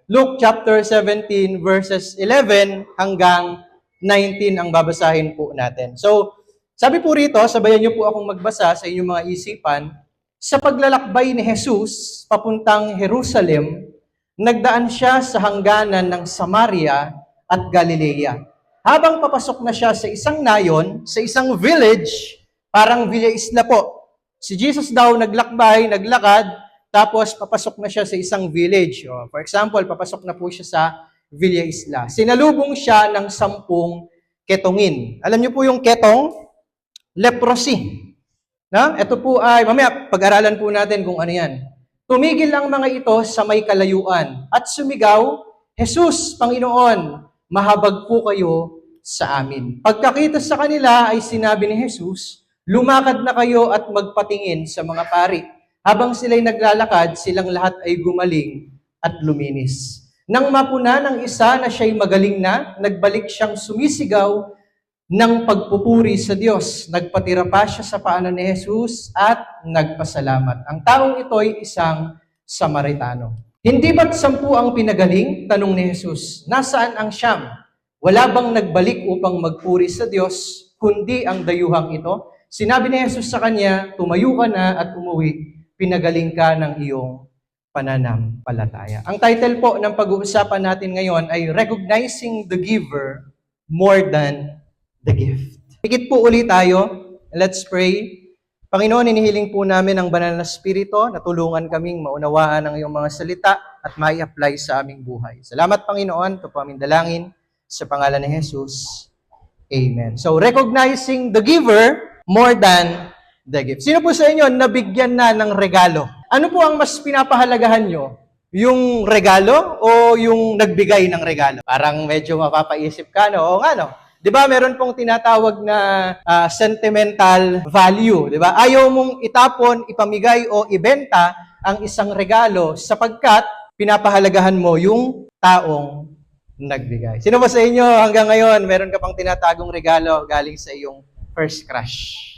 Luke chapter 17 verses 11 hanggang 19 ang babasahin po natin. So, sabi po rito, sabayan niyo po akong magbasa sa inyong mga isipan. Sa paglalakbay ni Jesus papuntang Jerusalem, nagdaan siya sa hangganan ng Samaria at Galilea. Habang papasok na siya sa isang nayon, sa isang village, parang Villa Isla po. Si Jesus daw naglakbay, naglakad, tapos papasok na siya sa isang village. For example, papasok na po siya sa Villa Isla. Sinalubong siya ng 10 ketongin. Alam niyo po yung ketong? Leprosy. Na? Ito po ay, mamaya pag-aralan po natin kung ano yan. Tumigil ang mga ito sa may kalayuan at sumigaw, Jesus, Panginoon, mahabag po kayo sa amin. Pagkakita sa kanila ay sinabi ni Jesus, lumakad na kayo at magpatingin sa mga pari. Habang sila'y naglalakad, silang lahat ay gumaling at luminis. Nang mapuna ng isa na siya'y magaling na, nagbalik siyang sumisigaw ng pagpupuri sa Diyos. Nagpatira pa siya sa paanan ni Jesus at nagpasalamat. Ang taong ito ay isang Samaritano. Hindi ba't 10 ang pinagaling? Tanong ni Jesus. Nasaan ang 9? Wala bang nagbalik upang magpuri sa Diyos, kundi ang dayuhang ito? Sinabi ni Jesus sa kanya, tumayo ka na at umuwi, pinagaling ka ng iyong pananampalataya. Ang title po ng pag-uusapan natin ngayon ay Recognizing the Giver More Than the Gift. Higit po ulit tayo. Let's pray. Panginoon, inihiling po namin ang banal na Espiritu na tulungan kaming maunawaan ang iyong mga salita at mai-apply sa aming buhay. Salamat, Panginoon. Ito po aming dalangin sa pangalan ni Jesus. Amen. So, recognizing the giver more than the gift. Sino po sa inyo nabigyan na ng regalo? Ano po ang mas pinapahalagahan nyo? Yung regalo o yung nagbigay ng regalo? Parang medyo mapapaisip ka, no? O nga, no? Di ba, meron pong tinatawag na sentimental value. Di ba? Ayaw mong itapon, ipamigay o ibenta ang isang regalo sapagkat pinapahalagahan mo yung taong nagbigay. Sino ba sa inyo hanggang ngayon meron ka pang tinatagong regalo galing sa iyong first crush?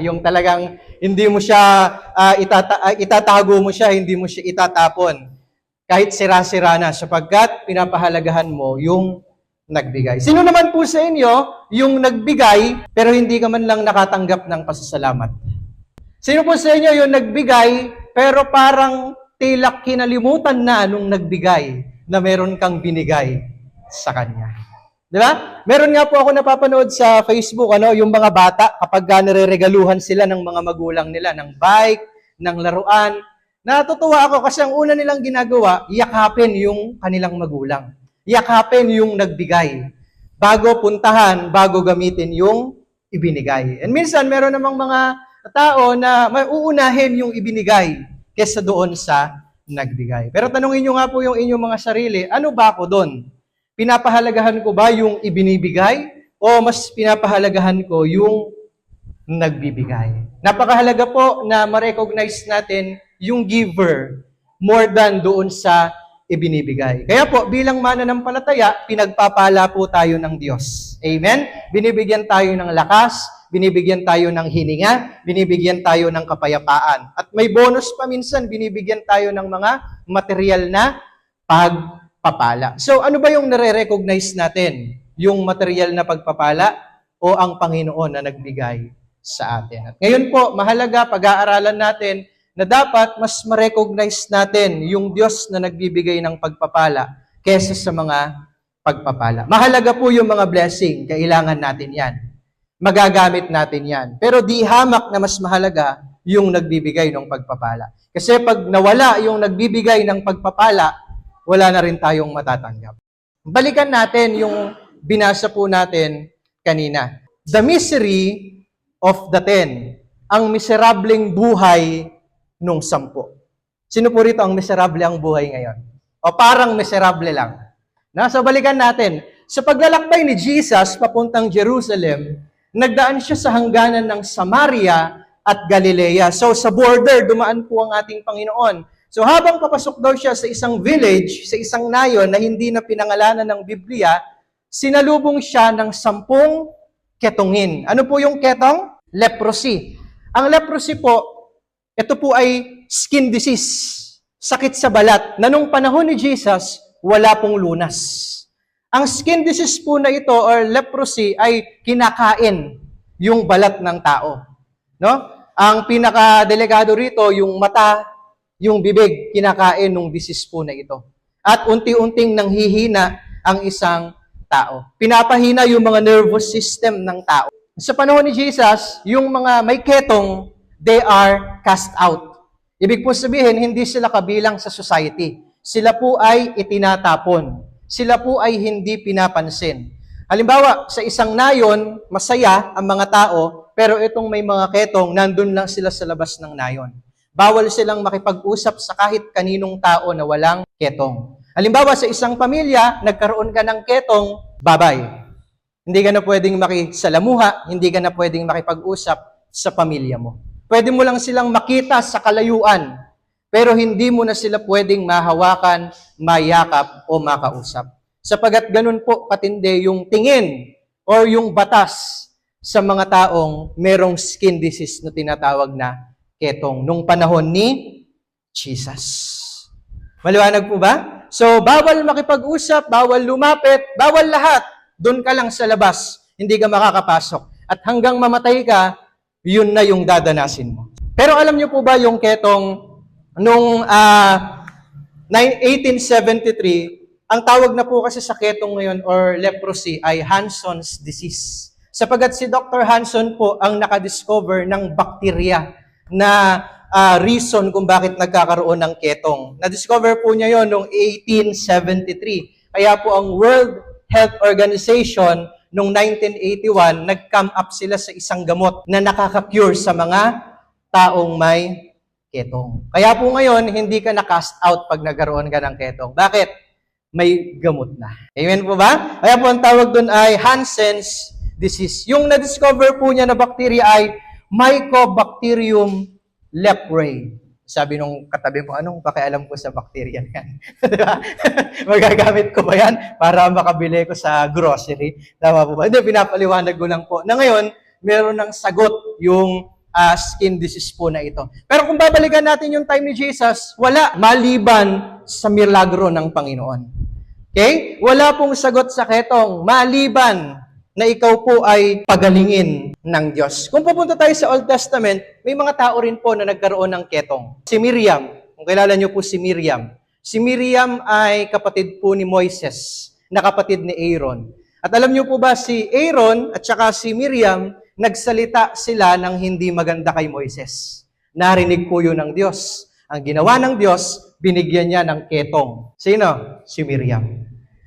Yung talagang hindi mo siya itatago mo siya, hindi mo siya itatapon. Kahit sira-sira na sapagkat pinapahalagahan mo yung nagbigay. Sino naman po sa inyo yung nagbigay pero hindi ka man lang nakatanggap ng pasasalamat? Sino po sa inyo yung nagbigay pero parang tilak kinalimutan na nung nagbigay na meron kang binigay sa kanya? Di ba? Meron nga po ako napapanood sa Facebook, yung mga bata kapag nireregaluhan sila ng mga magulang nila ng bike, ng laruan. Natutuwa ako kasi ang una nilang ginagawa, yakapin yung kanilang magulang. Yakapin yung nagbigay. Bago puntahan, bago gamitin yung ibinigay. And minsan, meron namang mga tao na mauunahin yung ibinigay kesa doon sa nagbigay. Pero tanungin nyo nga po yung inyong mga sarili, ano ba ako doon? Pinapahalagahan ko ba yung ibinibigay o mas pinapahalagahan ko yung nagbibigay? Napakahalaga po na ma-recognize natin yung giver more than doon sa ibinibigay. Kaya po, bilang mananampalataya, pinagpapala po tayo ng Diyos. Amen? Binibigyan tayo ng lakas, binibigyan tayo ng hininga, binibigyan tayo ng kapayapaan. At may bonus pa minsan, binibigyan tayo ng mga material na pagpapala. So, ano ba yung nare-recognize natin? Yung material na pagpapala o ang Panginoon na nagbigay sa atin? At ngayon po, mahalaga pag-aaralan natin na dapat mas ma-recognize natin yung Diyos na nagbibigay ng pagpapala kesa sa mga pagpapala. Mahalaga po yung mga blessing, kailangan natin yan. Magagamit natin yan. Pero di hamak na mas mahalaga yung nagbibigay ng pagpapala. Kasi pag nawala yung nagbibigay ng pagpapala, wala na rin tayong matatanggap. Balikan natin yung binasa po natin kanina. The misery of the 10. Ang miserableng buhay nung 10. Sino po rito ang miserable ang buhay ngayon? O parang miserable lang? So balikan natin. Sa paglalakbay ni Jesus papuntang Jerusalem, nagdaan siya sa hangganan ng Samaria at Galilea. So sa border, dumaan po ang ating Panginoon. So habang papasok daw siya sa isang village, sa isang nayon na hindi na pinangalanan ng Biblia, sinalubong siya ng 10 ketongin. Ano po yung ketong? Leprosy. Ang leprosy po, ito po ay skin disease. sakit sa balat na nung panahon ni Jesus, wala pong lunas. Ang skin disease po na ito or leprosy ay kinakain yung balat ng tao. No? Ang pinaka-delikado rito, yung mata, yung bibig, kinakain ng disease po na ito. At unti-unting nanghihina ang isang tao. Pinapahina yung mga nervous system ng tao. Sa panahon ni Jesus, yung mga may ketong, they are cast out. Ibig po sabihin, hindi sila kabilang sa society. Sila po ay itinatapon. Sila po ay hindi pinapansin. Halimbawa, sa isang nayon, masaya ang mga tao, pero itong may mga ketong, nandun lang sila sa labas ng nayon. Bawal silang makipag-usap sa kahit kaninong tao na walang ketong. Halimbawa, sa isang pamilya, nagkaroon ka ng ketong, babay. Hindi ka na pwedeng makisalamuha, hindi ka na pwedeng makipag-usap sa pamilya mo. Pwede mo lang silang makita sa kalayuan, pero hindi mo na sila pwedeng mahawakan, mayakap, o makausap. Sapagat ganun po katindi yung tingin or yung batas sa mga taong merong skin disease na tinatawag na ketong nung panahon ni Jesus. Maliwanag po ba? So, bawal makipag-usap, bawal lumapit, bawal lahat. Doon ka lang sa labas, hindi ka makakapasok. At hanggang mamatay ka, yun na yung dadanasin mo. Pero alam niyo po ba yung ketong Noong 1873, ang tawag na po kasi sa ketong ngayon or leprosy ay Hansen's disease. Sapagat si Dr. Hansen po ang nakadiscover ng bakterya na reason kung bakit nagkakaroon ng ketong. Na-discover po niya yon noong 1873. Kaya po ang World Health Organization noong 1981, nag-come up sila sa isang gamot na nakaka-cure sa mga taong may ketong. Kaya po ngayon, hindi ka na-cast out pag nagkaroon ka ng ketong. Bakit? May gamot na. Amen po ba? Kaya po ang tawag doon ay Hansen's disease. Yung na-discover po niya na bacteria ay Mycobacterium leprae. Sabi nung katabi mo, anong pakialam ko sa bacteria yan? Diba? Magagamit ko ba yan para makabili ko sa grocery? Tama po ba? Hindi, pinapaliwanag ko lang po na ngayon, meron ng sagot yung skin disease po na ito. Pero kung babalikan natin yung time ni Jesus, wala maliban sa milagro ng Panginoon. Okay? Wala pong sagot sa ketong maliban na ikaw po ay pagalingin ng Diyos. Kung pupunta tayo sa Old Testament, may mga tao rin po na nagkaroon ng ketong. Si Miriam, kung kilala niyo po si Miriam. Si Miriam ay kapatid po ni Moises, na kapatid ni Aaron. At alam niyo po ba si Aaron at saka si Miriam, nagsalita sila ng hindi maganda kay Moises. Narinig po yun ng Diyos. Ang ginawa ng Diyos, binigyan niya ng ketong. Sino? Si Miriam.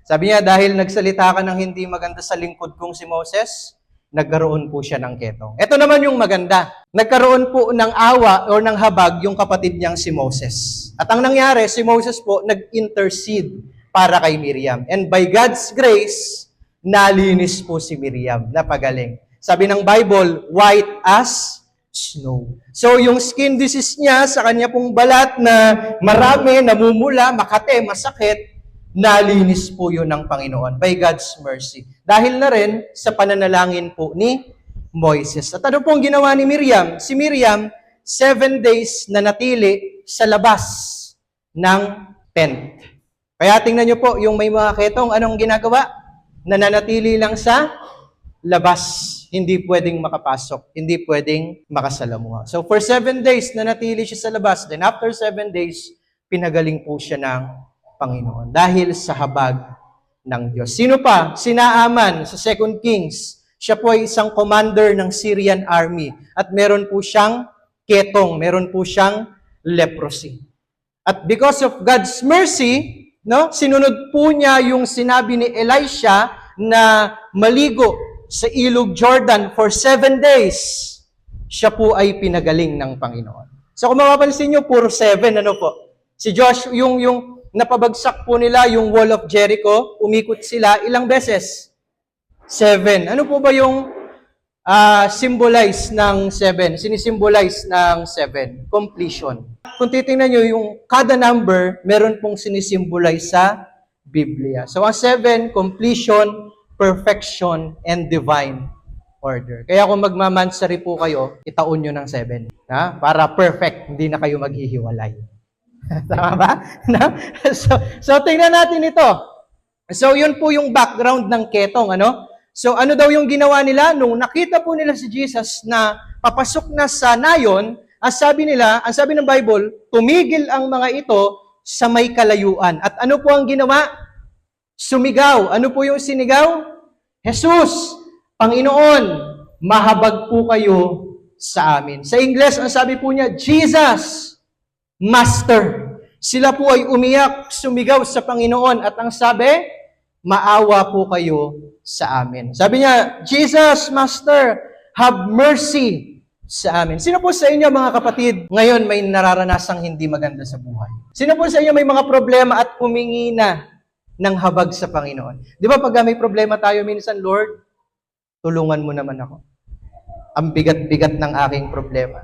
Sabi niya, dahil nagsalita ka ng hindi maganda sa lingkod kong si Moses, nagkaroon po siya ng ketong. Ito naman yung maganda. Nagkaroon po ng awa o ng habag yung kapatid niyang si Moses. At ang nangyari, si Moses po nag-intercede para kay Miriam. And by God's grace, nalinis po si Miriam, napagaling. Sabi ng Bible, white as snow. So yung skin disease niya sa kanya pong balat na marami, namumula, makate, masakit, nalinis po yun ng Panginoon by God's mercy. Dahil na rin sa pananalangin po ni Moises. At ano pong ginawa ni Miriam? Si Miriam, 7 days na natili sa labas ng tent. Kaya tingnan niyo po, yung may mga ketong, anong ginagawa? Nananatili lang sa labas. Hindi pwedeng makapasok, hindi pwedeng makasalamuha. So for 7 days na natili siya sa labas, then after 7 days, pinagaling po siya ng Panginoon dahil sa habag ng Diyos. Sino pa? Si Naaman sa 2 Kings. Siya po ay isang commander ng Syrian army at meron po siyang ketong, meron po siyang leprosy. At because of God's mercy, sinunod po niya yung sinabi ni Elisha na maligo sa ilog Jordan for 7 days, siya po ay pinagaling ng Panginoon. So kung mapapansin nyo, puro 7, ano po? Si Josh, yung napabagsak po nila, yung wall of Jericho, umikot sila ilang beses? 7. Ano po ba yung symbolize ng 7? Sinisimbolize ng 7? Completion. Kung titingnan nyo, yung kada number, meron pong sinisimbolize sa Biblia. So ang 7, completion, perfection, and divine order. Kaya kung magmamansari po kayo, itaon nyo ng 7. Para perfect, hindi na kayo maghihiwalay. Tama ba? No? So tingnan natin ito. So yun po yung background ng ketong, ano? So ano daw yung ginawa nila nung nakita po nila si Jesus na papasok na sa nayon, ang sabi ng Bible, tumigil ang mga ito sa may kalayuan. At ano po ang ginawa? Sumigaw. Ano po yung sinigaw? Jesus, Panginoon, mahabag po kayo sa amin. Sa Ingles, ang sabi po niya, Jesus, Master. Sila po ay umiyak, sumigaw sa Panginoon. At ang sabi, maawa po kayo sa amin. Sabi niya, Jesus, Master, have mercy sa amin. Sino po sa inyo, mga kapatid, ngayon may nararanasang hindi maganda sa buhay? Sino po sa inyo may mga problema at humingi na ng habag sa Panginoon? Di ba pag may problema tayo minsan, Lord, tulungan mo naman ako. Ang bigat-bigat ng aking problema.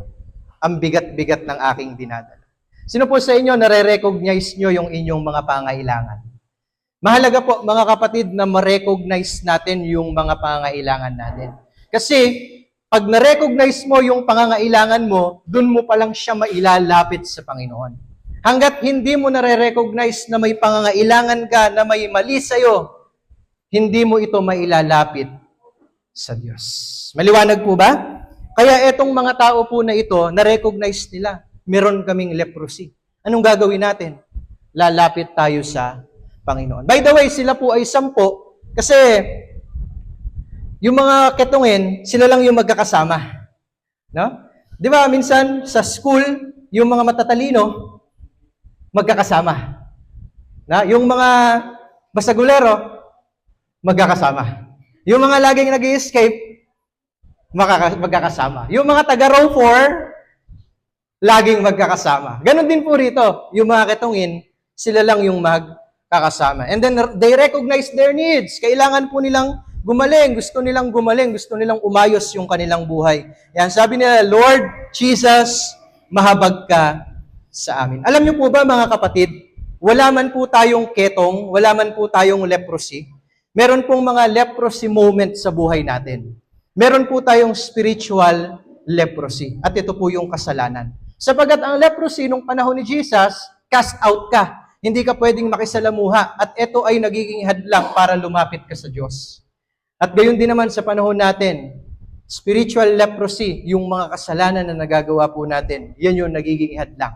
Ang bigat-bigat ng aking dinadala. Sino po sa inyo nare-recognize nyo yung inyong mga pangailangan? Mahalaga po, mga kapatid, na ma-recognize natin yung mga pangailangan natin. Kasi, pag na-recognize mo yung pangangailangan mo, dun mo palang siya mailalapit sa Panginoon. Hanggat hindi mo nare-recognize na may pangangailangan ka, na may mali sa'yo, hindi mo ito mailalapit sa Diyos. Maliwanag po ba? Kaya etong mga tao po na ito, na-recognize nila, meron kaming leprosy. Anong gagawin natin? Lalapit tayo sa Panginoon. By the way, sila po ay 10 kasi yung mga ketungin, sila lang yung magkakasama. No? Di ba, minsan sa school, yung mga matatalino, magkakasama. Na? Yung mga basagulero, magkakasama. Yung mga laging nag-i-escape, magkakasama. Yung mga taga-row 4, laging magkakasama. Ganon din po rito. Yung mga ketungin, sila lang yung magkakasama. And then, they recognize their needs. Kailangan po nilang gumaling. Gusto nilang umayos yung kanilang buhay. Yan, sabi nila, Lord Jesus, mahabag ka sa amin. Alam niyo po ba, mga kapatid, wala man po tayong ketong, wala man po tayong leprosy, meron pong mga leprosy moment sa buhay natin. Meron po tayong spiritual leprosy. At ito po yung kasalanan. Sapagat ang leprosy nung panahon ni Jesus, cast out ka. Hindi ka pwedeng makisalamuha. At ito ay nagiging hadlang para lumapit ka sa Diyos. At gayon din naman sa panahon natin, spiritual leprosy, yung mga kasalanan na nagagawa po natin, yan yung nagiging hadlang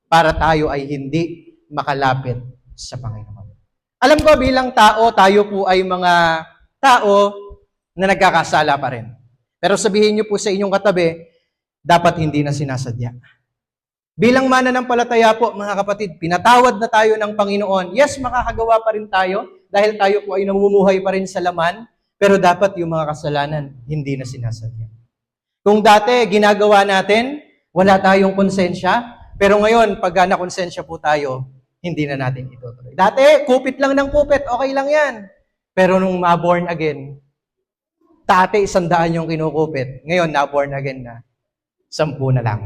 para tayo ay hindi makalapit sa Panginoon. Alam ko bilang tao, tayo po ay mga tao na nagkakasala pa rin. Pero sabihin niyo po sa inyong katabi, dapat hindi na sinasadya. Bilang mananampalataya po, mga kapatid, pinatawad na tayo ng Panginoon. Yes, makakagawa pa rin tayo dahil tayo po ay namumuhay pa rin sa laman, pero dapat yung mga kasalanan, hindi na sinasadya. Kung dati, ginagawa natin, wala tayong konsensya, pero ngayon, pag nakonsensya po tayo, hindi na natin itutuloy. Dati, kupit lang ng kupit, okay lang yan. Pero nung ma-born again, dati 100 yung kinukupit, ngayon na-born again na, 10 na lang.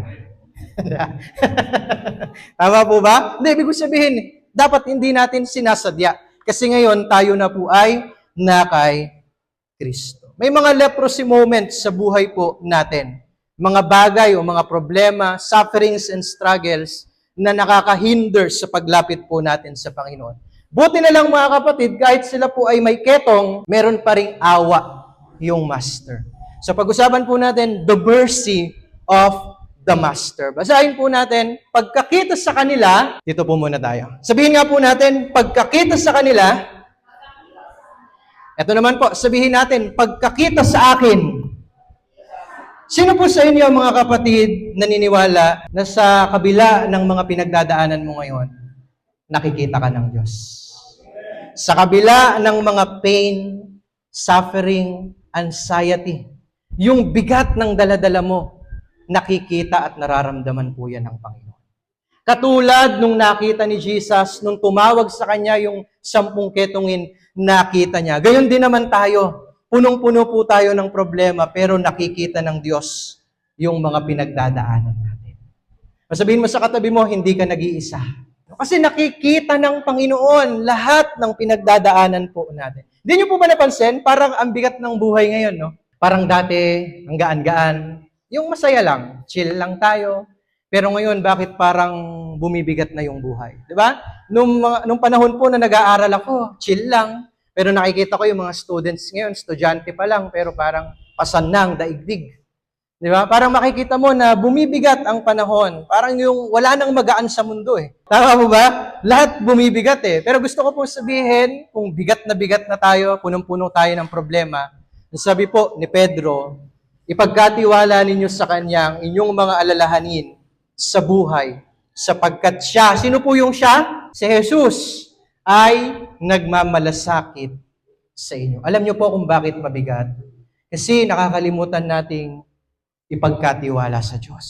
Tama po ba? Hindi, ibig sabihin, dapat hindi natin sinasadya. Kasi ngayon, tayo na po ay na kay Kristo. May mga leprosy moments sa buhay po natin. Mga bagay o mga problema, sufferings and struggles na nakakahinder sa paglapit po natin sa Panginoon. Buti na lang, mga kapatid, kahit sila po ay may ketong, meron pa ring awa yung Master. So pag-usapan po natin, the mercy of the Master. Basahin po natin, pagkakita sa kanila, dito po muna tayo. Sabihin nga po natin, pagkakita sa kanila, ito naman po, sabihin natin, pagkakita sa akin. Sino po sa inyo, mga kapatid, naniniwala na sa kabila ng mga pinagdadaanan mo ngayon, nakikita ka ng Diyos? Sa kabila ng mga pain, suffering, anxiety, yung bigat ng daladala mo, nakikita at nararamdaman po yan ng Panginoon. Katulad nung nakita ni Jesus, nung tumawag sa kanya yung 10 ketongin, nakita niya. Gayon din naman tayo. Punong-puno po tayo ng problema, pero nakikita ng Diyos yung mga pinagdadaanan natin. Sabihin mo sa katabi mo, hindi ka nag-iisa. Kasi nakikita ng Panginoon lahat ng pinagdadaanan po natin. Hindi niyo po ba napansin? Parang ang bigat ng buhay ngayon, no? Parang dati, ang gaan-gaan. Yung masaya lang, chill lang tayo. Pero ngayon, bakit parang bumibigat na yung buhay? Di ba? Nung panahon po na nag-aaral ako, chill lang. Pero nakikita ko yung mga students ngayon, estudyante pa lang, pero parang pasan na ang daigdig. Di ba? Parang makikita mo na bumibigat ang panahon. Parang yung wala nang magaan sa mundo eh. Tama mo ba? Lahat bumibigat eh. Pero gusto ko po sabihin, kung bigat na tayo, punong-puno tayo ng problema, sabi po ni Pedro, ipagkatiwala ninyo sa Kanya ang inyong mga alalahanin sa buhay, sapagkat siya, sino po yung siya? Si Jesus ay nagmamalasakit sa inyo. Alam niyo po kung bakit mabigat? Kasi nakakalimutan nating ipagkatiwala sa Diyos.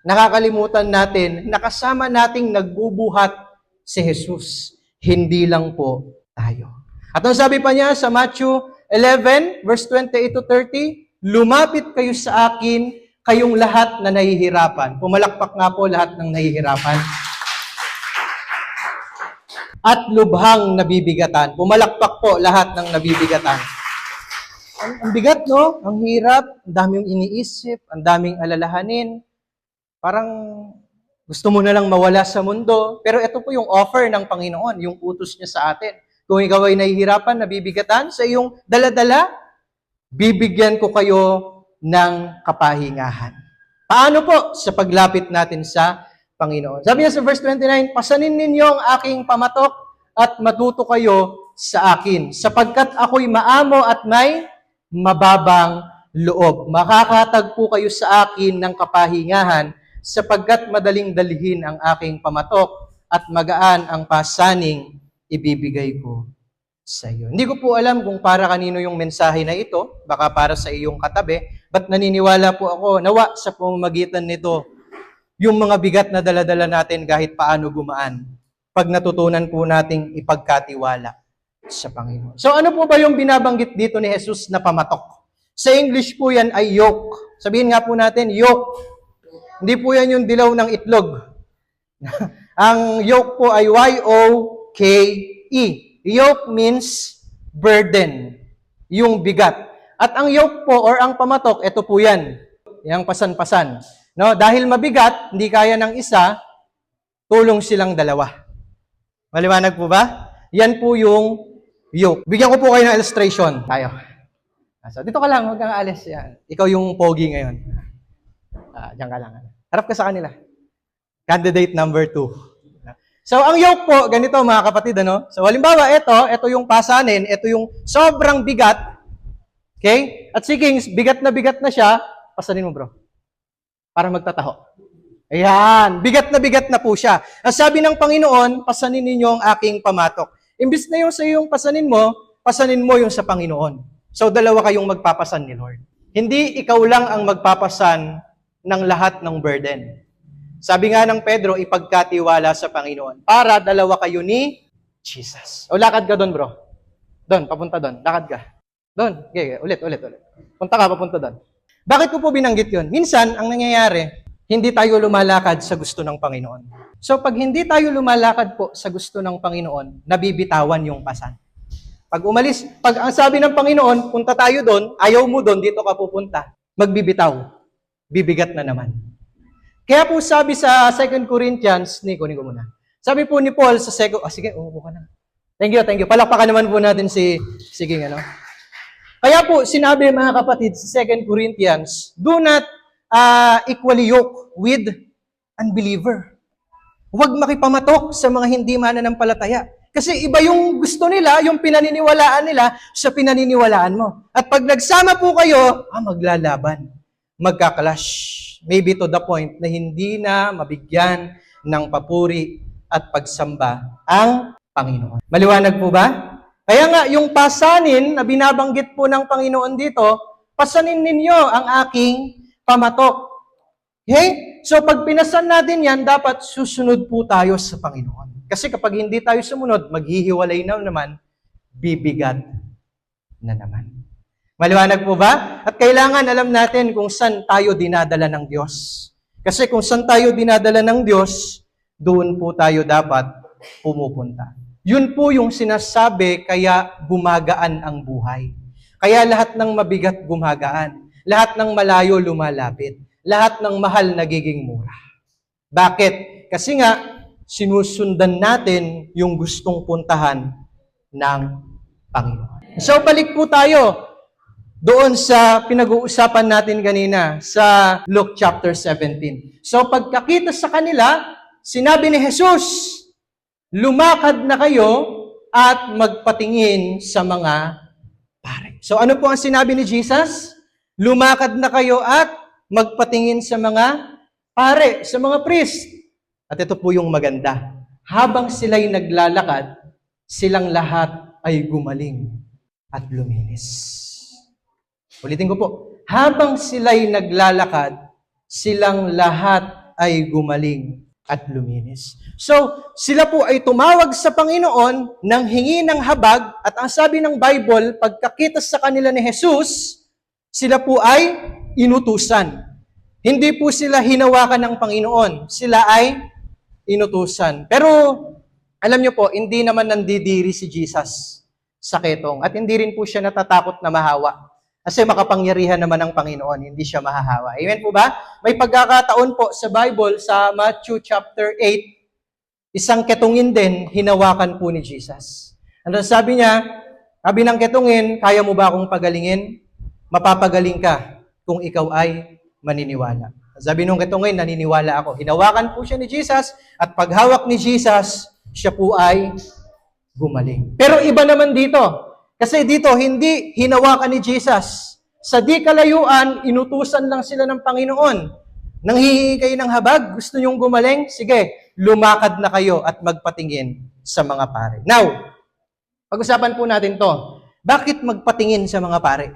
Nakakalimutan natin, nakasama nating nagbubuhat si Jesus. Hindi lang po tayo. At ang sabi pa niya sa Matthew 11, verse 28 to 30, lumapit kayo sa akin, kayong lahat na nahihirapan. Pumalakpak nga po lahat ng nahihirapan. At lubhang nabibigatan. Pumalakpak po lahat ng nabibigatan. Ang bigat, no? Ang hirap, ang daming iniisip, ang daming alalahanin. Parang gusto mo na lang mawala sa mundo. Pero ito po yung offer ng Panginoon, yung utos niya sa atin. Kung ikaw ay nahihirapan, nabibigatan sa iyong daladala, bibigyan ko kayo ng kapahingahan. Paano po? Sa paglapit natin sa Panginoon. Sabi niya sa verse 29, pasanin ninyo ang aking pamatok at matuto kayo sa akin, sapagkat ako'y maamo at may mababang loob. Makakatagpo kayo sa akin ng kapahingahan, sapagkat madaling dalhin ang aking pamatok at magaan ang pasaning ibibigay ko sa iyo. Hindi ko po alam kung para kanino yung mensahe na ito, baka para sa iyong katabi, but naniniwala po ako, nawa sa pamamagitan nito, yung mga bigat na daladala natin kahit paano gumaan, pag natutunan po nating ipagkatiwala sa Panginoon. So ano po ba yung binabanggit dito ni Jesus na pamatok? Sa English po yan ay yoke. Sabihin nga po natin, yoke. Hindi po yan yung dilaw ng itlog. Ang yoke po ay Y-O-K-E. Yoke means burden, yung bigat. At ang yoke po or ang pamatok, ito po yan, yung pasan-pasan. No, dahil mabigat, hindi kaya ng isa, tulong silang dalawa. Maliwanag po ba? Yan po yung yoke. Bigyan ko po kayo ng illustration. Tayo. So, dito ka lang, huwag kang alis. Yan. Ikaw yung pogi ngayon. Diyan ka lang. Harap ka sa kanila. Candidate number 2. So, ang yoke po, ganito mga kapatid, ano? So, halimbawa, ito yung pasanin, ito yung sobrang bigat. Okay? At sige, bigat na siya, pasanin mo, bro. Para magtataho. Ayan, bigat na po siya. Ang sabi ng Panginoon, pasanin ninyo ang aking pamatok. Imbis na yung sa iyong pasanin mo yung sa Panginoon. So, dalawa kayong magpapasan ni Lord. Hindi ikaw lang ang magpapasan ng lahat ng burden. Sabi nga ng Pedro, ipagkatiwala sa Panginoon para dalawa kayo ni Jesus. O lakad ka doon, bro. Doon, papunta doon. Lakad ka. Doon. Okay, ulit. Punta ka, papunta doon. Bakit ko po binanggit yun? Minsan, ang nangyayari, hindi tayo lumalakad sa gusto ng Panginoon. So, pag hindi tayo lumalakad po sa gusto ng Panginoon, nabibitawan yung pasan. Pag ang sabi ng Panginoon, punta tayo doon, ayaw mo doon, dito ka pupunta, magbibitaw. Bibigat na naman. Kaya po sabi sa 2 Corinthians, kunin ko muna. Sabi po ni Paul sa sige, umupo ka na. Thank you. Palakpakan naman po natin sige, ano. Kaya po, sinabi mga kapatid sa 2 Corinthians, do not equally yoke with unbeliever. Huwag makipamatok sa mga hindi mananampalataya. Kasi iba yung gusto nila, yung pinaniniwalaan nila sa pinaniniwalaan mo. At pag nagsama po kayo, maglalaban. Magkakalash. Maybe to the point na hindi na mabigyan ng papuri at pagsamba ang Panginoon. Maliwanag po ba? Kaya nga, yung pasanin na binabanggit po ng Panginoon dito, pasanin ninyo ang aking pamatok. Okay? So, pag pinasan natin yan, dapat susunod po tayo sa Panginoon. Kasi kapag hindi tayo sumunod, maghihiwalay na naman, bibigat na naman. Maliwanag po ba? At kailangan alam natin kung saan tayo dinadala ng Diyos. Kasi kung saan tayo dinadala ng Diyos, doon po tayo dapat pumupunta. Yun po yung sinasabi kaya gumagaan ang buhay. Kaya lahat ng mabigat gumagaan. Lahat ng malayo lumalapit. Lahat ng mahal nagiging mura. Bakit? Kasi nga, sinusundan natin yung gustong puntahan ng Panginoon. So, balik po tayo doon sa pinag-uusapan natin kanina sa Luke chapter 17. So, pagkakita sa kanila, sinabi ni Jesus, lumakad na kayo at magpatingin sa mga pare. So, ano po ang sinabi ni Jesus? Lumakad na kayo at magpatingin sa mga pare, sa mga priest. At ito po yung maganda. Habang sila'y naglalakad, silang lahat ay gumaling at luminis. Ulitin ko po. Habang sila'y naglalakad, silang lahat ay gumaling at luminis. So, sila po ay tumawag sa Panginoon nang hingi ng habag at ang sabi ng Bible, pagkakita sa kanila ni Jesus, sila po ay inutusan. Hindi po sila hinawakan ng Panginoon. Sila ay inutusan. Pero, alam niyo po, hindi naman nandidiri si Jesus sa ketong. At hindi rin po siya natatakot na mahawa. Kasi makapangyarihan naman ng Panginoon, hindi siya mahahawa. Amen po ba? May pagkakataon po sa Bible, sa Matthew chapter 8, isang ketungin din, hinawakan po ni Jesus. Ano sabi niya? Sabi ng ketungin, kaya mo ba akong pagalingin? Mapapagaling ka kung ikaw ay maniniwala. Sabi nung ketungin, naniniwala ako. Hinawakan po siya ni Jesus at paghawak ni Jesus, siya po ay gumaling. Pero iba naman dito. Kasi dito, hindi hinawakan ni Jesus. Sa di kalayuan, inutusan lang sila ng Panginoon. Nang hihingi kayo ng habag, gusto nyong gumaling? Sige, lumakad na kayo at magpatingin sa mga pare. Now, pag-usapan po natin to. Bakit magpatingin sa mga pare?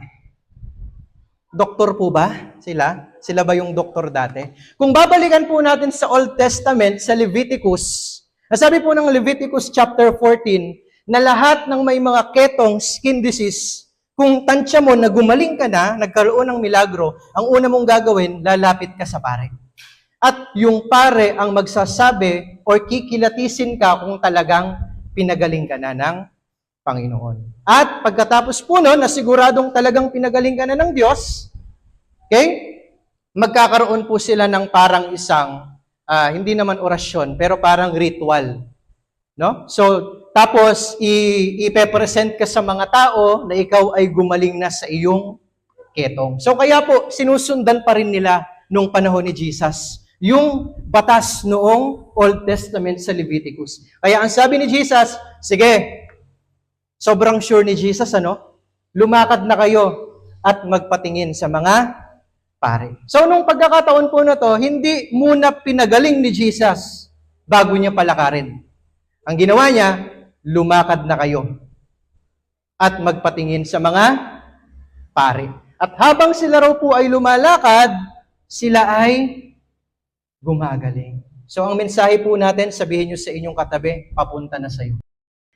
Doktor po ba sila? Sila ba yung doktor dati? Kung babalikan po natin sa Old Testament, sa Leviticus, nasabi po ng Leviticus chapter 14, na lahat ng may mga ketong skin disease, kung tansya mo na gumaling ka na, nagkaroon ng milagro, ang una mong gagawin, lalapit ka sa pare. At yung pare ang magsasabi or kikilatisin ka kung talagang pinagaling ka na ng Panginoon. At pagkatapos po nun, na siguradong talagang pinagaling ka na ng Diyos, okay, magkakaroon po sila ng parang isang, hindi naman orasyon, pero parang ritual. No? So, tapos, ipepresent ka sa mga tao na ikaw ay gumaling na sa iyong ketong. So, kaya po, sinusundan pa rin nila nung panahon ni Jesus yung batas noong Old Testament sa Leviticus. Kaya ang sabi ni Jesus, sige, sobrang sure ni Jesus, lumakad na kayo at magpatingin sa mga pare. So, nung pagkakataon po na to, hindi muna pinagaling ni Jesus bago niya palakarin. Ang ginawa niya, lumakad na kayo at magpatingin sa mga pare. At habang sila raw po ay lumalakad, sila ay gumagaling. So ang mensahe po natin, sabihin nyo sa inyong katabi, papunta na sa iyo.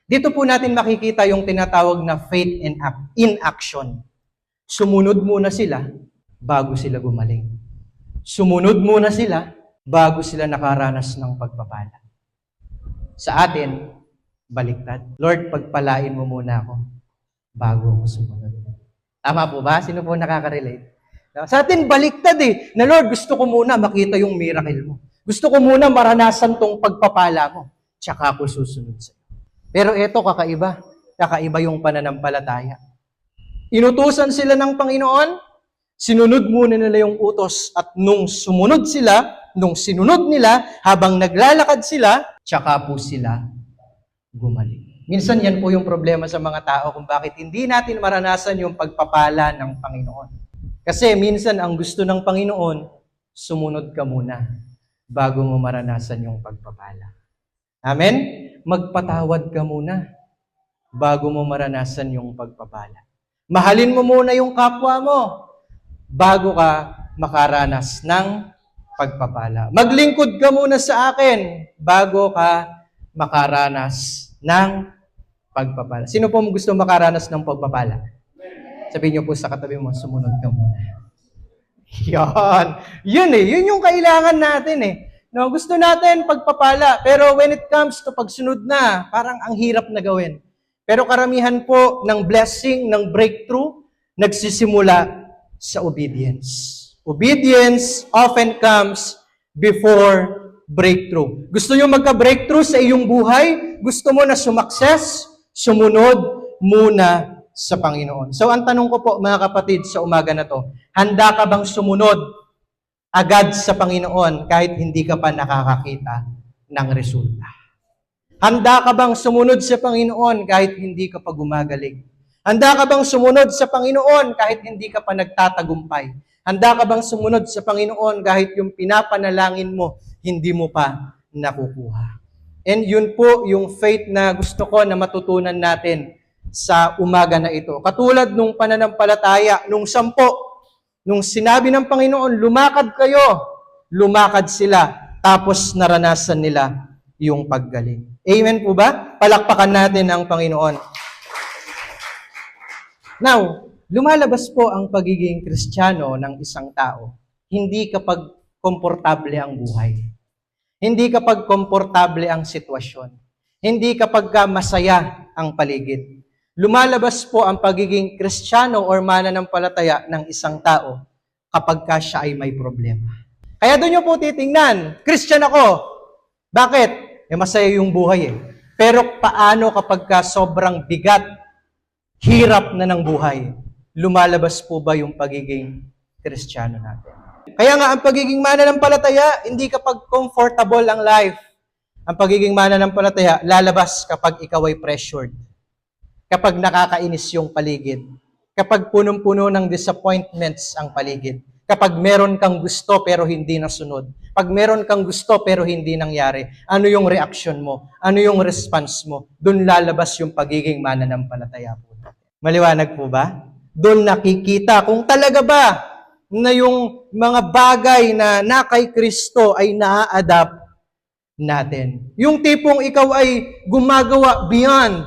Dito po natin makikita yung tinatawag na faith in action. Sumunod muna sila bago sila gumaling. Sumunod muna sila bago sila nakaranas ng pagpapala. Sa atin, baliktad. Lord, pagpalain mo muna ako bago ako sumunod. Tama po ba? Sino po nakaka-relate? Sa atin, baliktad na Lord, gusto ko muna makita yung miracle mo. Gusto ko muna maranasan tong pagpapala mo. Tsaka ako susunod sa'yo. Pero eto, kakaiba. Kakaiba yung pananampalataya. Inutusan sila ng Panginoon, sinunod muna nila yung utos. At nung sumunod sila, nung sinunod nila, habang naglalakad sila, tsaka po sila gumaling. Minsan yan po yung problema sa mga tao kung bakit hindi natin maranasan yung pagpapala ng Panginoon. Kasi minsan ang gusto ng Panginoon, sumunod ka muna bago mo maranasan yung pagpapala. Amen? Magpatawad ka muna bago mo maranasan yung pagpapala. Mahalin mo muna yung kapwa mo bago ka makaranas ng pagpapala. Maglingkod ka muna sa akin bago ka makaranas ng pagpapala. Sino po gusto makaranas ng pagpapala? Sabihin niyo po sa katabi mo, sumunod ka muna. Yan. Yun yung kailangan natin No, gusto natin pagpapala, pero when it comes to pagsunod na, parang ang hirap na gawin. Pero karamihan po ng blessing, ng breakthrough, nagsisimula sa obedience. Obedience often comes before breakthrough. Gusto nyo magka-breakthrough sa iyong buhay? Gusto mo na sumakses? Sumunod muna sa Panginoon. So ang tanong ko po mga kapatid sa umaga na to, handa ka bang sumunod agad sa Panginoon kahit hindi ka pa nakakakita ng resulta? Handa ka bang sumunod sa Panginoon kahit hindi ka pa gumagaling? Handa ka bang sumunod sa Panginoon kahit hindi ka pa nagtatagumpay? Handa ka bang sumunod sa Panginoon kahit yung pinapanalangin mo, hindi mo pa nakukuha? And yun po yung faith na gusto ko na matutunan natin sa umaga na ito. Katulad nung pananampalataya, nung 10, nung sinabi ng Panginoon, lumakad kayo, lumakad sila, tapos naranasan nila yung paggaling. Amen po ba? Palakpakan natin ang Panginoon. Now, lumalabas po ang pagiging Kristiyano ng isang tao, hindi kapag komportable ang buhay. Hindi kapag komportable ang sitwasyon. Hindi kapag masaya ang paligid. Lumalabas po ang pagiging Kristiyano or mananampalataya ng isang tao kapag siya ay may problema. Kaya doon nyo po titingnan, Christian ako. Bakit? Masaya yung buhay eh. Pero paano kapag sobrang bigat, hirap na ng buhay, lumalabas po ba yung pagiging Kristiyano natin? Kaya nga, ang pagiging mananampalataya, hindi kapag comfortable ang life. Ang pagiging mananampalataya, lalabas kapag ikaw ay pressured. Kapag nakakainis yung paligid. Kapag punong-puno ng disappointments ang paligid. Kapag meron kang gusto pero hindi nasunod. Pag meron kang gusto pero hindi nangyari, ano yung reaction mo? Ano yung response mo? Doon lalabas yung pagiging mananampalataya po natin. Maliwanag po ba? Doon nakikita kung talaga ba na yung mga bagay na kay Kristo ay naa-adapt natin. Yung tipong ikaw ay gumagawa beyond.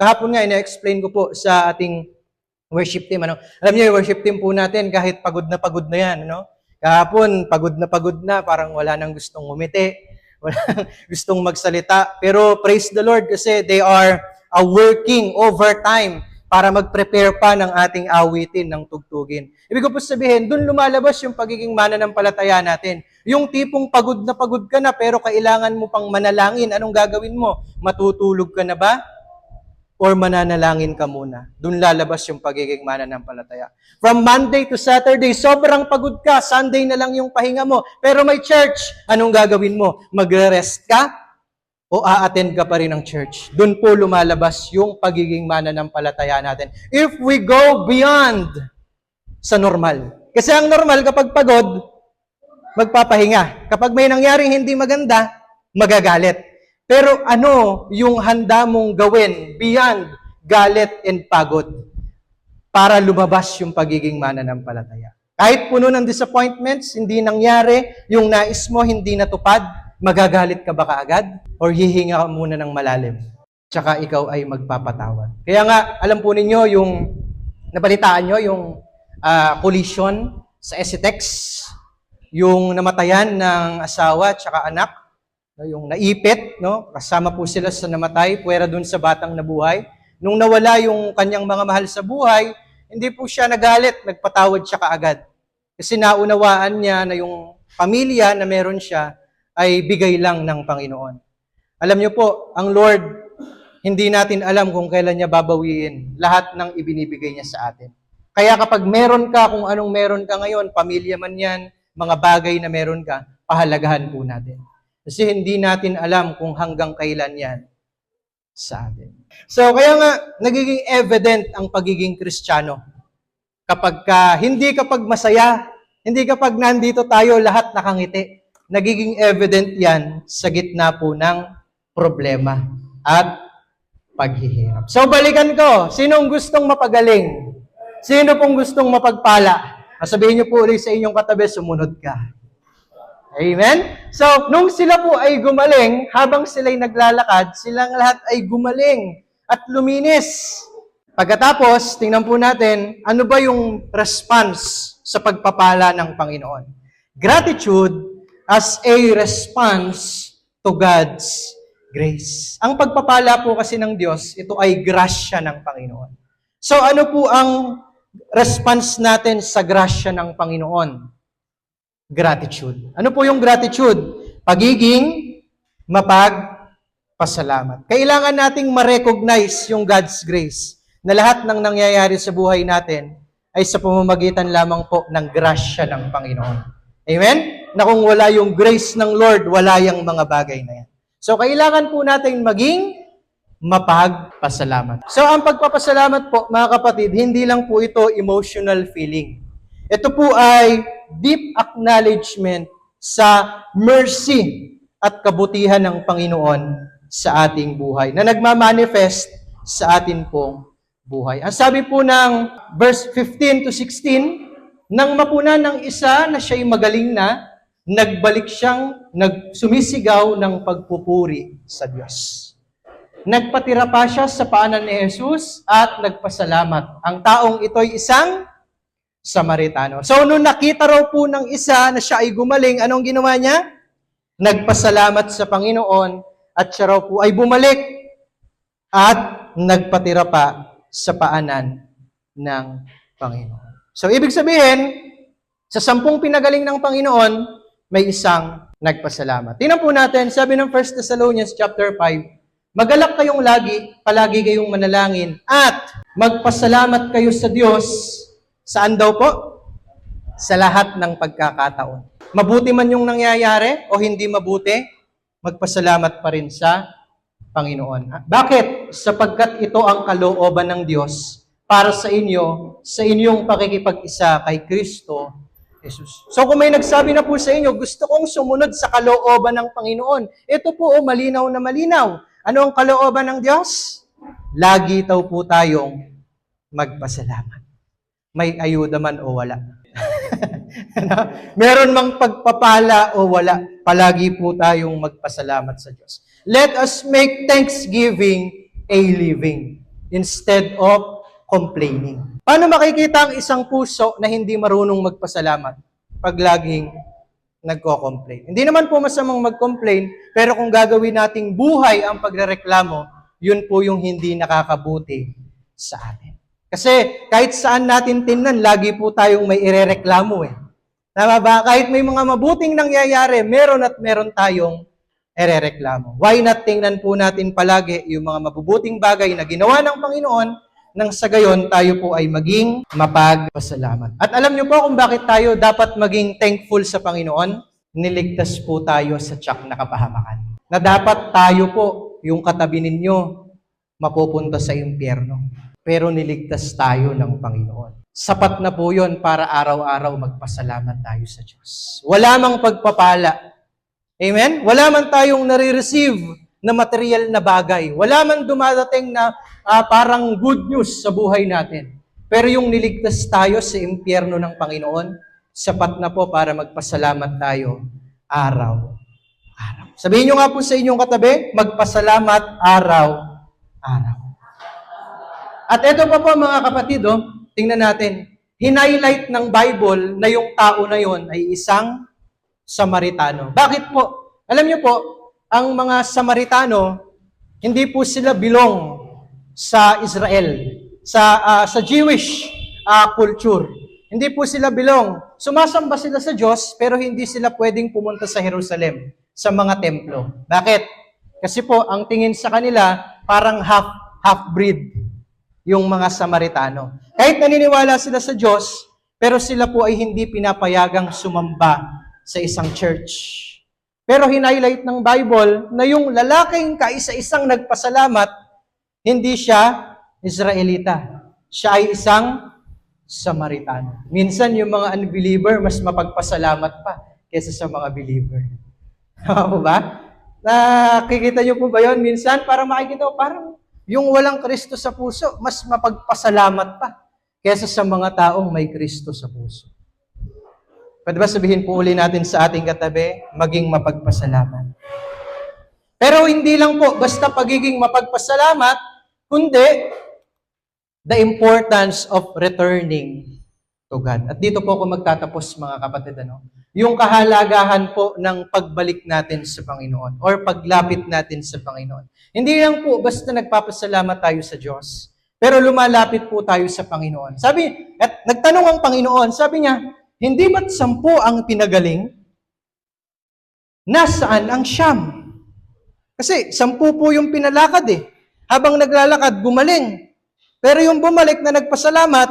Kahapon nga, ina-explain ko po sa ating worship team. Alam niyo, yung worship team po natin, kahit pagod na yan. Kahapon, pagod na, parang wala nang gustong ngumiti, wala nang gustong magsalita. Pero praise the Lord kasi they are working overtime para mag-prepare pa ng ating awitin ng tugtugin. Ibig ko po sabihin, doon lumalabas yung pagiging mananampalataya natin. Yung tipong pagod ka na pero kailangan mo pang manalangin. Anong gagawin mo? Matutulog ka na ba? Or mananalangin ka muna. Doon lalabas yung pagiging mananampalataya. From Monday to Saturday, sobrang pagod ka. Sunday na lang yung pahinga mo. Pero may church. Anong gagawin mo? Magre-rest ka? O a-attend ka pa rin ng church? Doon po lumalabas yung pagiging mananampalataya natin. If we go beyond sa normal. Kasi ang normal, kapag pagod, magpapahinga. Kapag may nangyaring hindi maganda, magagalit. Pero ano yung handa mong gawin beyond galit and pagod para lumabas yung pagiging mananampalataya? Kahit puno ng disappointments, hindi nangyari, yung nais mo hindi natupad, magagalit ka ba kaagad? Or hihinga ka muna ng malalim? Tsaka ikaw ay magpapatawad. Kaya nga, alam po ninyo yung, nabalitaan nyo yung collision sa SCTEX, yung namatayan ng asawa tsaka anak, yung naipit, kasama po sila sa namatay, puwera dun sa batang nabuhay. Nung nawala yung kanyang mga mahal sa buhay, hindi po siya nagalit, nagpatawad siya kaagad. Kasi naunawaan niya na yung pamilya na meron siya ay bigay lang ng Panginoon. Alam niyo po, ang Lord, hindi natin alam kung kailan niya babawiin lahat ng ibinibigay niya sa atin. Kaya kapag meron ka, kung anong meron ka ngayon, pamilya man yan, mga bagay na meron ka, pahalagahan po natin. Kasi hindi natin alam kung hanggang kailan yan sa atin. So, kaya nga, nagiging evident ang pagiging Kristiyano. Hindi kapag masaya, hindi kapag nandito tayo lahat nakangiti, nagiging evident yan sa gitna po ng problema at paghihirap. So, balikan ko, sinong gustong mapagaling? Sino pong gustong mapagpala? Sabihin niyo po ulit sa inyong katabi, sumunod ka. Amen? So, nung sila po ay gumaling, habang sila'y naglalakad, silang lahat ay gumaling at luminis. Pagkatapos, tingnan po natin, ano ba yung response sa pagpapala ng Panginoon? Gratitude as a response to God's grace. Ang pagpapala po kasi ng Diyos, ito ay grasya ng Panginoon. So, ano po ang response natin sa grasya ng Panginoon? Gratitude. Ano po yung gratitude? Pagiging mapagpasalamat. Kailangan nating ma-recognize yung God's grace na lahat ng nangyayari sa buhay natin ay sa pamamagitan lamang po ng grasya ng Panginoon. Amen? Na kung wala yung grace ng Lord, wala yung mga bagay na yan. So, kailangan po natin maging mapagpasalamat. So, ang pagpapasalamat po, mga kapatid, hindi lang po ito emotional feeling. Ito po ay deep acknowledgement sa mercy at kabutihan ng Panginoon sa ating buhay, na nagmamanifest sa atin pong buhay. Ang sabi po ng verse 15 to 16, nang mapuna ng isa na siya'y magaling na, nagbalik siyang sumisigaw ng pagpupuri sa Diyos. Nagpatira pa siya sa paanan ni Jesus at nagpasalamat. Ang taong ito'y isang Samaritano. So, nung nakita raw po ng isa na siya ay gumaling, anong ginawa niya? Nagpasalamat sa Panginoon at siya raw po ay bumalik at nagpatira pa sa paanan ng Panginoon. So, ibig sabihin, sa 10 pinagaling ng Panginoon, may isang nagpasalamat. Tingnan po natin, sabi ng 1 Thessalonians chapter 5, magalak kayong palagi kayong manalangin, at magpasalamat kayo sa Diyos. Saan daw po? Sa lahat ng pagkakataon. Mabuti man yung nangyayari o hindi mabuti, magpasalamat pa rin sa Panginoon. Bakit? Sapagkat ito ang kalooban ng Diyos para sa inyo, sa inyong pakikipag-isa kay Kristo Jesus. So kung may nagsabi na po sa inyo, gusto kong sumunod sa kalooban ng Panginoon, ito po malinaw na malinaw. Ano ang kalooban ng Diyos? Lagi daw po tayong magpasalamat. May ayuda man o wala. Meron mang pagpapala o wala, palagi po tayong magpasalamat sa Diyos. Let us make thanksgiving a living instead of complaining. Paano makikita ang isang puso na hindi marunong magpasalamat pag laging nagko-complain? Hindi naman po masamang mag-complain, pero kung gagawin nating buhay ang pagrereklamo, yun po yung hindi nakakabuti sa atin. Kasi kahit saan natin tingnan, lagi po tayong may irereklamo eh. Tama ba? Kahit may mga mabuting nangyayari, meron at meron tayong irereklamo. Why not tingnan po natin palagi yung mga mabubuting bagay na ginawa ng Panginoon, nang sa gayon tayo po ay maging mapagpasalamat. At alam niyo po kung bakit tayo dapat maging thankful sa Panginoon? Niligtas po tayo sa tiyak na kapahamakan. Na dapat tayo po, yung katabi ninyo, mapupunta sa impyerno. Pero niligtas tayo ng Panginoon. Sapat na po yun para araw-araw magpasalamat tayo sa Diyos. Wala mang pagpapala. Amen? Wala man tayong nare-receive na material na bagay. Wala man dumadating na parang good news sa buhay natin. Pero yung niligtas tayo sa impyerno ng Panginoon, sapat na po para magpasalamat tayo araw-araw. Sabihin nyo nga po sa inyong katabi, magpasalamat araw-araw. At ito pa po mga kapatid, tingnan natin, hinighlight ng Bible na yung tao na yon ay isang Samaritano. Bakit po? Alam niyo po, ang mga Samaritano, hindi po sila belong sa Israel, sa Jewish culture. Hindi po sila belong. Sumasamba sila sa Diyos, pero hindi sila pwedeng pumunta sa Jerusalem, sa mga templo. Bakit? Kasi po, ang tingin sa kanila, parang half-breed yung mga Samaritano. Kahit naniniwala sila sa Diyos, pero sila po ay hindi pinapayagang sumamba sa isang church. Pero hinighlight ng Bible na yung lalaking kaisa-isang nagpasalamat, hindi siya Israelita. Siya ay isang Samaritano. Minsan yung mga unbeliever mas mapagpasalamat pa kaysa sa mga believer. Tama po ba? Nakikita niyo po ba yun? Minsan parang makikita ko, parang yung walang Kristo sa puso, mas mapagpasalamat pa kaysa sa mga taong may Kristo sa puso. Pwede ba sabihin po uli natin sa ating katabi, maging mapagpasalamat? Pero hindi lang po basta pagiging mapagpasalamat, kundi the importance of returning to God. At dito po ako magtatapos mga kapatid. Yung kahalagahan po ng pagbalik natin sa Panginoon or paglapit natin sa Panginoon. Hindi lang po basta nagpapasalamat tayo sa Diyos, pero lumalapit po tayo sa Panginoon. At nagtanong ang Panginoon, sabi niya, hindi ba't 10 ang pinagaling? Nasaan ang siyam? Kasi 10 po yung pinalakad eh. Habang naglalakad, gumaling. Pero yung bumalik na nagpasalamat,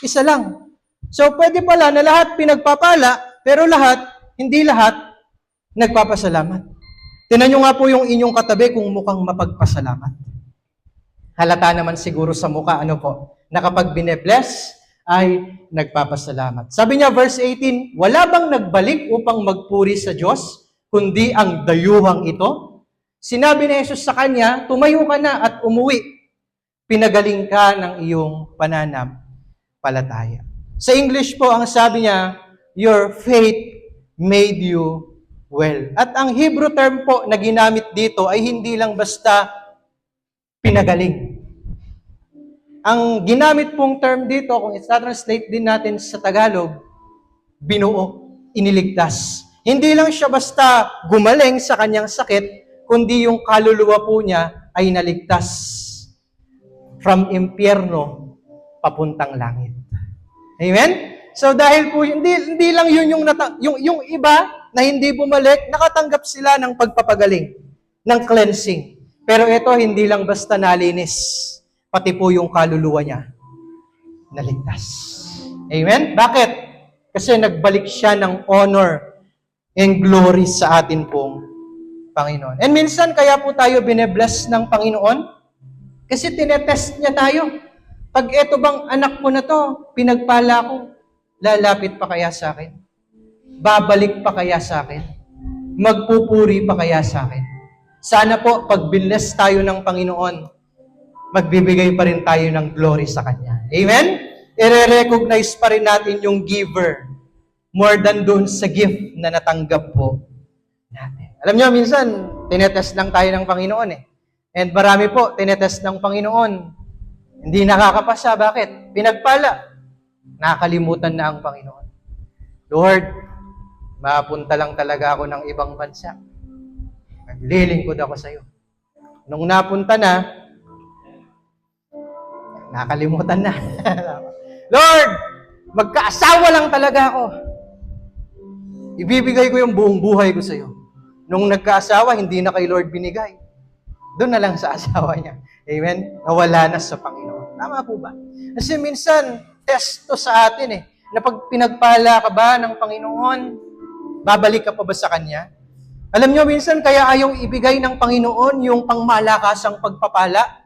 isa lang. So pwede pala na lahat pinagpapala, pero hindi lahat, nagpapasalamat. Tingnan nyo nga po yung inyong katabi kung mukhang mapagpasalamat. Halata naman siguro sa mukha, ano po, na kapag bine-bless, ay nagpapasalamat. Sabi niya, verse 18, wala bang nagbalik upang magpuri sa Diyos, kundi ang dayuhang ito? Sinabi ni Jesus sa kanya, tumayo ka na at umuwi. Pinagaling ka ng iyong pananampalataya. Sa English po, ang sabi niya, your faith made you well. At ang Hebrew term po na ginamit dito ay hindi lang basta pinagaling. Ang ginamit pong term dito, kung i-translate din natin sa Tagalog, binuo, iniligtas. Hindi lang siya basta gumaling sa kanyang sakit, kundi yung kaluluwa po niya ay naligtas from impyerno papuntang langit. Amen? So dahil po, hindi lang yun yung iba na hindi bumalik, nakatanggap sila ng pagpapagaling, ng cleansing. Pero ito, hindi lang basta nalinis, pati po yung kaluluwa niya naligtas. Amen? Bakit? Kasi nagbalik siya ng honor and glory sa atin pong Panginoon. And minsan, kaya po tayo binebless ng Panginoon kasi tinetest niya tayo. Pag eto bang anak ko na to, pinagpala ko, lalapit pa kaya sa akin? Babalik pa kaya sa akin? Magpupuri pa kaya sa akin? Sana po, pag binless tayo ng Panginoon, magbibigay pa rin tayo ng glory sa Kanya. Amen? I-recognize pa rin natin yung giver more than doon sa gift na natanggap po natin. Alam nyo, minsan, tinetest lang tayo ng Panginoon eh. And marami po, tinetest ng Panginoon. Hindi nakakapasa. Bakit? Pinagpala. Nakakalimutan na ang Panginoon. Lord, mapunta lang talaga ako ng ibang bansa. Naglilingkod ako sa iyo. Nung napunta na, nakalimutan na. Lord, magkaasawa lang talaga ako. Ibibigay ko yung buong buhay ko sa iyo. Nung nagkaasawa, hindi na kay Lord binigay. Doon na lang sa asawa niya. Amen? Nawala na sa Panginoon. Tama po ba? Kasi minsan, test to sa atin eh. Na pag pinagpala ka ba ng Panginoon, babalik ka pa ba sa Kanya? Alam nyo, minsan kaya ayaw ibigay ng Panginoon yung pangmalakasang pagpapala.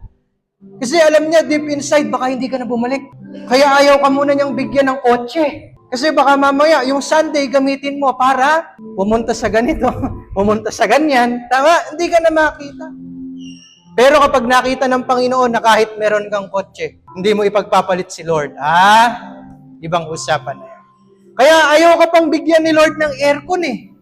Kasi alam niya, deep inside, baka hindi ka na bumalik. Kaya ayaw ka muna niyang bigyan ng kotse. Kasi baka mamaya, yung Sunday gamitin mo para pumunta sa ganito, pumunta sa ganyan. Tama? Hindi ka na makita. Pero kapag nakita ng Panginoon na kahit meron kang kotse, hindi mo ipagpapalit si Lord. Ibang usapan na yan. Kaya ayaw ka pang bigyan ni Lord ng aircon eh.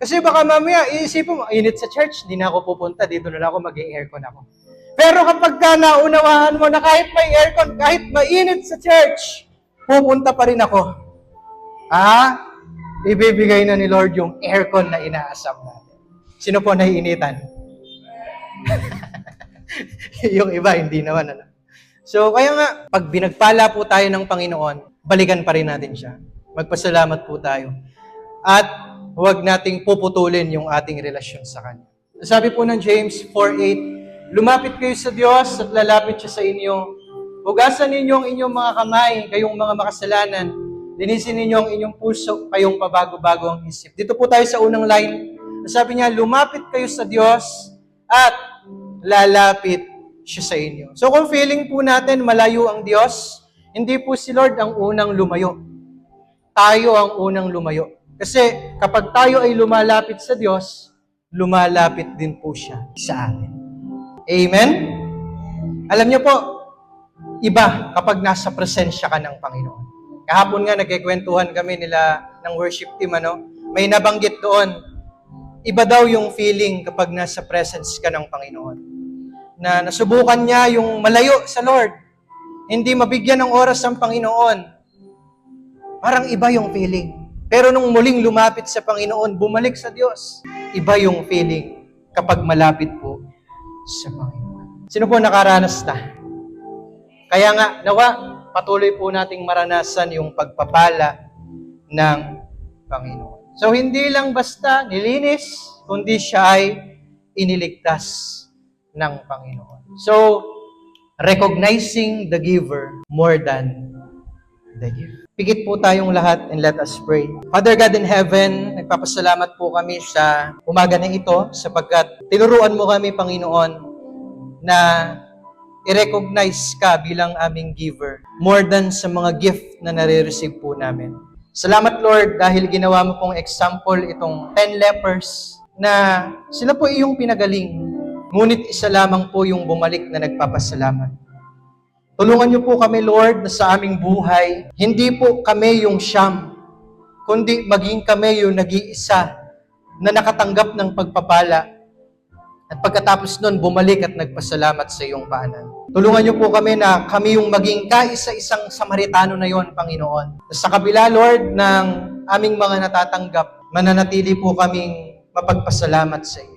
Kasi baka mamaya, iisipin mo, init sa church, hindi na ako pupunta, dito na lang ako mag-aircon ako. Pero kapag ka naunawahan mo na kahit may aircon, kahit mainit sa church, pupunta pa rin ako. Ibibigay na ni Lord yung aircon na inaasam natin. Sino po naiinitan? Yung iba, hindi naman. Ano? So, kaya nga, pag binagpala po tayo ng Panginoon, balikan pa rin natin siya. Magpasalamat po tayo. At huwag nating puputulin yung ating relasyon sa Kanya. Sabi po ng James 4:8, lumapit kayo sa Diyos at lalapit siya sa inyo. Hugasan ninyo ang inyong mga kamay, kayong mga makasalanan. Linisin ninyo ang inyong puso, kayong pabago-bago ang isip. Dito po tayo sa unang line. Sabi niya, lumapit kayo sa Diyos at lalapit siya sa inyo. So kung feeling po natin malayo ang Diyos, hindi po si Lord ang unang lumayo. Tayo ang unang lumayo. Kasi kapag tayo ay lumalapit sa Diyos, lumalapit din po siya sa atin. Amen? Alam niyo po, iba kapag nasa presensya ka ng Panginoon. Kahapon nga nagkikwentuhan kami nila ng worship team, may nabanggit doon. Iba daw yung feeling kapag nasa presence ka ng Panginoon. Na nasubukan niya yung malayo sa Lord. Hindi mabigyan ng oras ang Panginoon. Parang iba yung feeling. Pero nung muling lumapit sa Panginoon, bumalik sa Diyos, iba yung feeling kapag malapit po sa Panginoon. Sino po nakaranas na? Kaya nga, nawa, patuloy po nating maranasan yung pagpapala ng Panginoon. So, hindi lang basta nilinis, kundi siya ay iniligtas ng Panginoon. So, recognizing the giver more than the gift. Pigit po tayong lahat and let us pray. Father God in heaven, nagpapasalamat po kami sa umaga na ito sapagkat tinuruan mo kami, Panginoon, na i-recognize ka bilang aming giver more than sa mga gift na nare-receive po namin. Salamat, Lord, dahil ginawa mo pong example itong 10 lepers na sila po iyong pinagaling. Ngunit isa lamang po yung bumalik na nagpapasalamat. Tulungan niyo po kami, Lord, na sa aming buhay, hindi po kami yung siyam, kundi maging kami yung nag-iisa na nakatanggap ng pagpapala. At pagkatapos nun, bumalik at nagpasalamat sa iyong paanan. Tulungan niyo po kami na kami yung maging kaisa-isang Samaritano na yon, Panginoon. Sa kabila, Lord, ng aming mga natatanggap, mananatili po kaming mapagpasalamat sa iyo.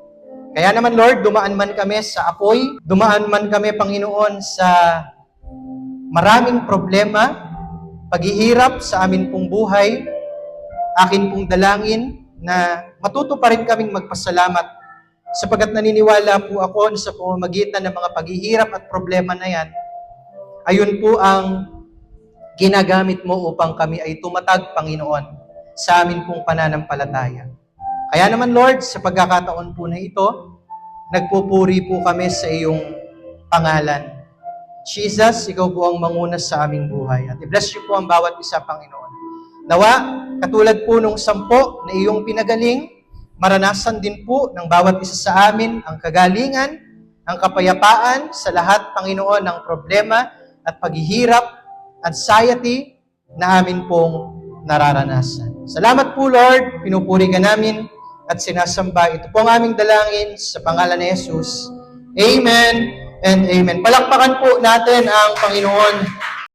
Kaya naman, Lord, dumaan man kami sa apoy, dumaan man kami, Panginoon, sa maraming problema, paghihirap sa amin pong buhay, akin pong dalangin na matuto pa rin kaming magpasalamat sapagkat naniniwala po ako sa pamamagitan ng mga paghihirap at problema na yan, ayun po ang ginagamit mo upang kami ay tumatag, Panginoon, sa amin pong pananampalataya. Kaya naman, Lord, sa pagkakataon po na ito, nagpupuri po kami sa iyong pangalan. Jesus, ikaw po ang manguna sa aming buhay. At i-bless niyo po ang bawat isa, Panginoon. Nawa, katulad po nung 10 na iyong pinagaling, maranasan din po ng bawat isa sa amin ang kagalingan, ang kapayapaan sa lahat, Panginoon, ng problema at paghihirap, anxiety na amin pong nararanasan. Salamat po, Lord. Pinupuri ka namin at sinasamba. Ito po ang aming dalangin sa pangalan ni Jesus. Amen and amen. Palakpakan po natin ang Panginoon.